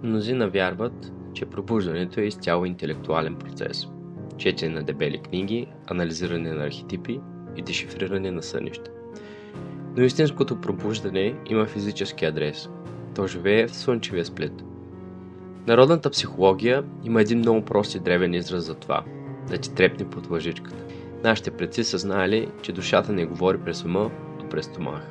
Мнозина вярват, че пробуждането е изцяло интелектуален процес. Четене на дебели книги, анализиране на архетипи и дешифриране на сънища. Но истинското пробуждане има физически адрес. То живее в слънчевия сплит. Народната психология има един много прост и древен израз за това – да ти трепне под лъжичката. Нашите предци са знаели, че душата не говори през ума, а през стомаха.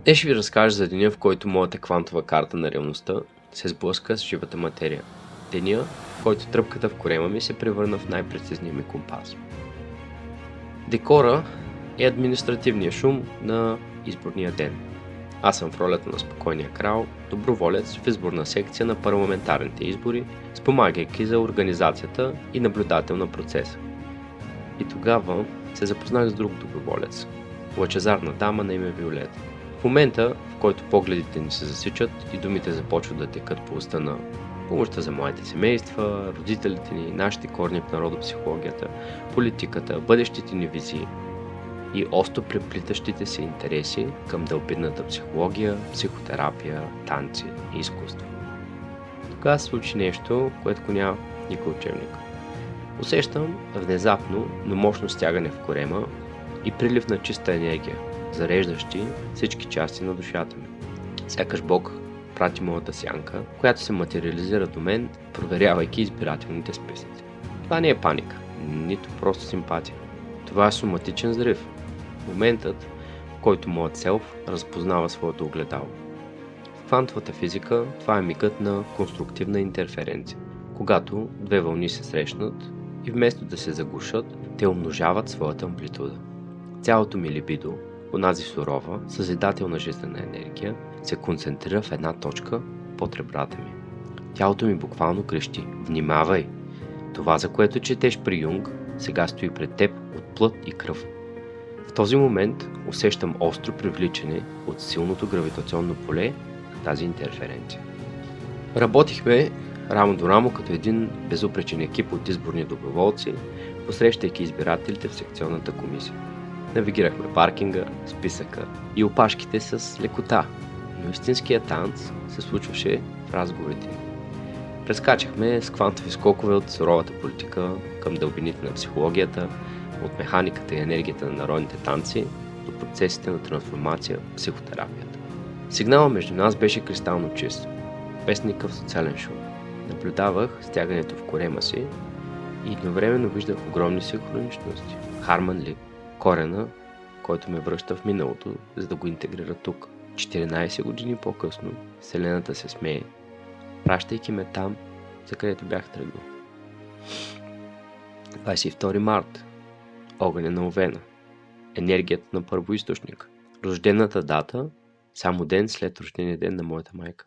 Днес ще ви разкажа за деня, в който моята квантова карта на реалността се сблъска с живата материя. Деня, в който тръпката в корема ми се превърна в най-прецизния ми компас. Декора е административният шум на изборния ден. Аз съм в ролята на спокойния крал, доброволец в изборна секция на парламентарните избори, спомагайки за организацията и наблюдател на процеса. И тогава се запознах с друг доброволец, лъчезарна дама на име Виолета. В момента, в който погледите ни се засичат и думите започват да текат по уста на помощта за младите семейства, родителите ни, нашите корни в народопсихологията, политиката, бъдещите ни визии и остро преплитащите се интереси към дълбинната психология, психотерапия, танци и изкуство. Тогава се случи нещо, което няма никой учебник. Усещам внезапно, но мощно стягане в корема и прилив на чиста енергия, зареждащи всички части на душата ми. Сякаш Бог прати моята сянка, която се материализира до мен, проверявайки избирателните списъци. Това не е паника, нито просто симпатия. Това е соматичен взрив. Моментът, в който моят селф разпознава своето огледало. В квантовата физика това е мигът на конструктивна интерференция. Когато две вълни се срещнат и вместо да се заглушат, те умножават своята амплитуда. Цялото ми либидо, онази сурова, съзидателна жизнена енергия, се концентрира в една точка под ребрата ми. Тялото ми буквално крещи: внимавай! Това, за което четеш при Юнг, сега стои пред теб от плът и кръв. В този момент усещам остро привличане от силното гравитационно поле на тази интерференция. Работихме рамо до рамо като един безупречен екип от изборни доброволци, посрещайки избирателите в секционната комисия. Навигирахме паркинга, списъка и опашките с лекота, но истинският танц се случваше в разговорите. Прескачахме с квантови скокове от суровата политика към дълбините на психологията, от механиката и енергията на народните танци до процесите на трансформация в психотерапията. Сигналът между нас беше кристално чист, без никакъв социален шум. Наблюдавах стягането в корема си и едновременно виждах огромни синхроничности. Харман Ли, корена, който ме връща в миналото, за да го интегрира тук. 14 години по-късно Вселената се смее, пращайки ме там, за където бях тръгнал. 22 март. Огъня на Овена. Енергията на първоизточник. Рождената дата, само ден след рождения ден на моята майка.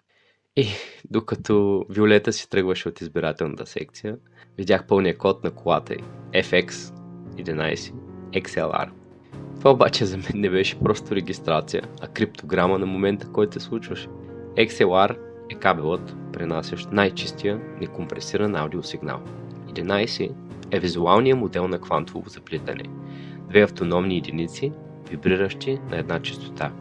И докато Виолета си тръгваше от избирателната секция, видях пълния код на колата й FX11 XLR. Това обаче за мен не беше просто регистрация, а криптограма на момента, който се случваше. XLR е кабелът, пренасящ най-чистия некомпресиран аудиосигнал. 11 е визуалният модел на квантово заплитане. Две автономни единици, вибриращи на една честота.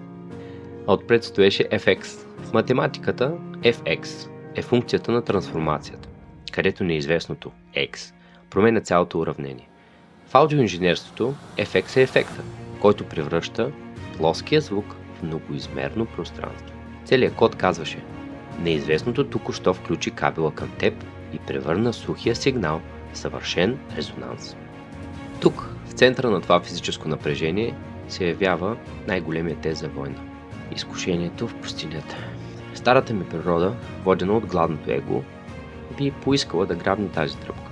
А отпред стоеше FX. В математиката FX е функцията на трансформацията, където неизвестното X променя цялото уравнение. В аудиоинженерството FX е ефекта, който превръща плоския звук в многоизмерно пространство. Целият код казваше: неизвестното току-що включи кабела към теб и превърна сухия сигнал в съвършен резонанс. Тук, в центъра на това физическо напрежение, се явява най-големият тест за война – изкушението в пустинята. Старата ми природа, водена от гладното его, би поискала да грабне тази тръпка.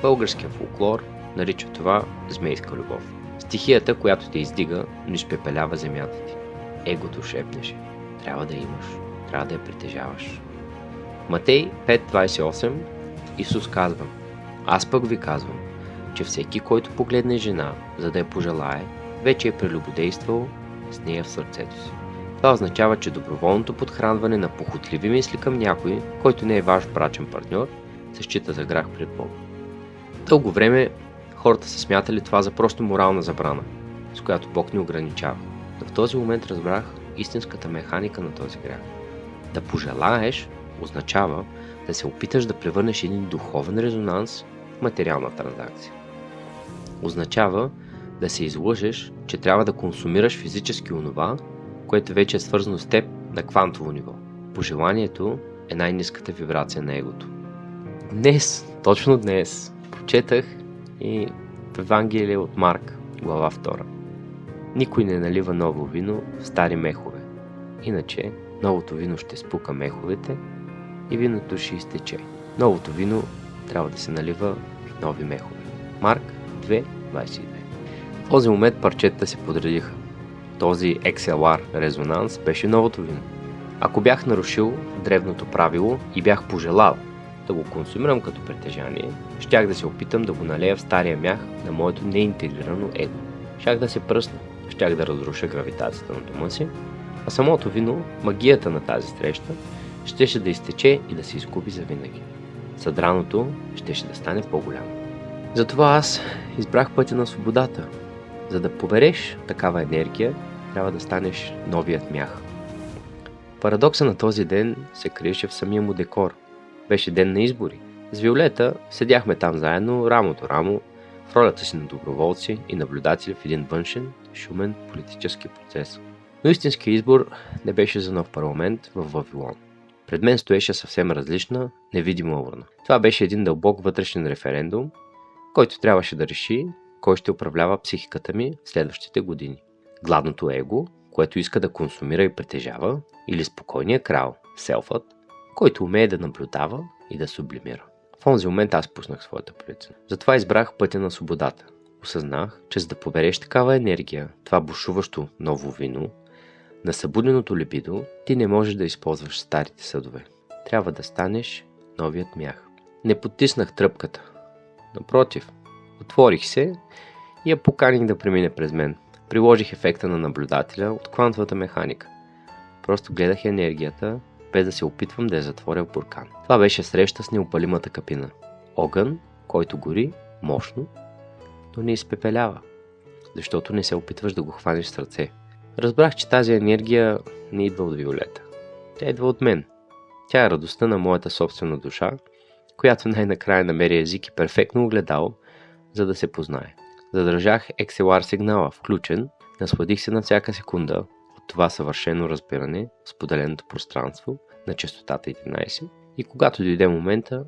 Българският фолклор нарича това змейска любов. Стихията, която те издига, но изпепелява земята ти. Егото шепнеше: трябва да имаш, трябва да я притежаваш. Матей 5.28 Исус казва: аз пък ви казвам, че всеки, който погледне жена, за да я пожелае, вече е прелюбодействал с нея в сърцето си. Това означава, че доброволното подхранване на похотливи мисли към някой, който не е ваш брачен партньор, се счита за грях пред Бога. Дълго време хората са смятали това за просто морална забрана, с която Бог ни ограничава. Но в този момент разбрах истинската механика на този грях. Да пожелаеш означава да се опиташ да превърнеш един духовен резонанс в материална транзакция. Означава да се излъжеш, че трябва да консумираш физически онова, което вече е свързано с теб на квантово ниво. Пожеланието е най-ниската вибрация на егото. Днес, точно днес, прочетах и в Евангелие от Марк, глава 2. Никой не налива ново вино в стари мехове, иначе новото вино ще спука меховете и виното ще изтече. Новото вино трябва да се налива в нови мехове. Марк 2:22. В този момент парчетата се подредиха. Този XLR резонанс беше новото вино. Ако бях нарушил древното правило и бях пожелал да го консумирам като притежание, щях да се опитам да го налея в стария мях на моето неинтегрирано его. Щях да се пръсна, щях да разруша гравитацията на дома си, а самото вино, магията на тази среща, щеше да изтече и да се изгуби завинаги. Съдраното щеше да стане по-голямо. Затова аз избрах пътя на свободата. За да побереш такава енергия, трябва да станеш новият мях. Парадокса на този ден се криеше в самия му декор. Беше ден на избори. С Виолета седяхме там заедно, рамо до рамо, в ролята си на доброволци и наблюдатели в един външен, шумен политически процес. Но истинският избор не беше за нов парламент в Вавилон. Пред мен стоеше съвсем различна, невидима урна. Това беше един дълбок вътрешен референдум, който трябваше да реши кой ще управлява психиката ми в следващите години. Гладното его, което иска да консумира и притежава, или спокойният крал, селфът, който умее да наблюдава и да сублимира. В онзи момент аз пуснах своята полиция. Затова избрах пътя на свободата. Осъзнах, че за да побереш такава енергия, това бушуващо ново вино, на събуденото либидо, ти не можеш да използваш старите съдове. Трябва да станеш новият мях. Не потиснах тръпката. Напротив, отворих се и я поканих да премине през мен. Приложих ефекта на наблюдателя от квантовата механика. Просто гледах енергията, без да се опитвам да я затворя в буркан. Това беше среща с неопалимата капина. Огън, който гори мощно, но не изпепелява, защото не се опитваш да го хванеш с ръце. Разбрах, че тази енергия не идва от Виолета. Тя идва от мен. Тя е радостта на моята собствена душа, която най-накрая намери език и перфектно огледало, за да се познае. Задържах XLR сигнала включен, насладих се на всяка секунда от това съвършено разбиране в споделеното пространство на честотата 11 и когато дойде момента,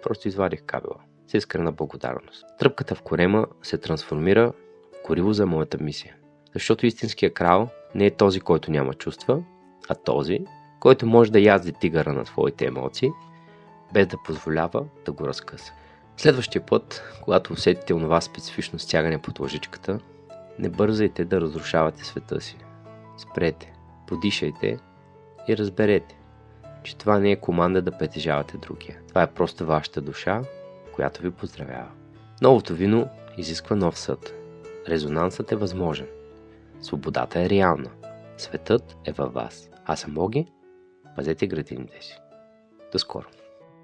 просто извадих кабела с искрена благодарност. Тръпката в корема се трансформира в гориво за моята мисия. Защото истинският крал не е този, който няма чувства, а този, който може да язди тигъра на своите емоции, без да позволява да го разкъса. Следващия път, когато усетите онова специфично стягане под лъжичката, не бързайте да разрушавате света си. Спрете, подишайте и разберете, че това не е команда да притежавате другия. Това е просто вашата душа, която ви поздравява. Новото вино изисква нов съд. Резонансът е възможен. Свободата е реална. Светът е във вас. Аз съм Боги. Пазете градините си. До скоро!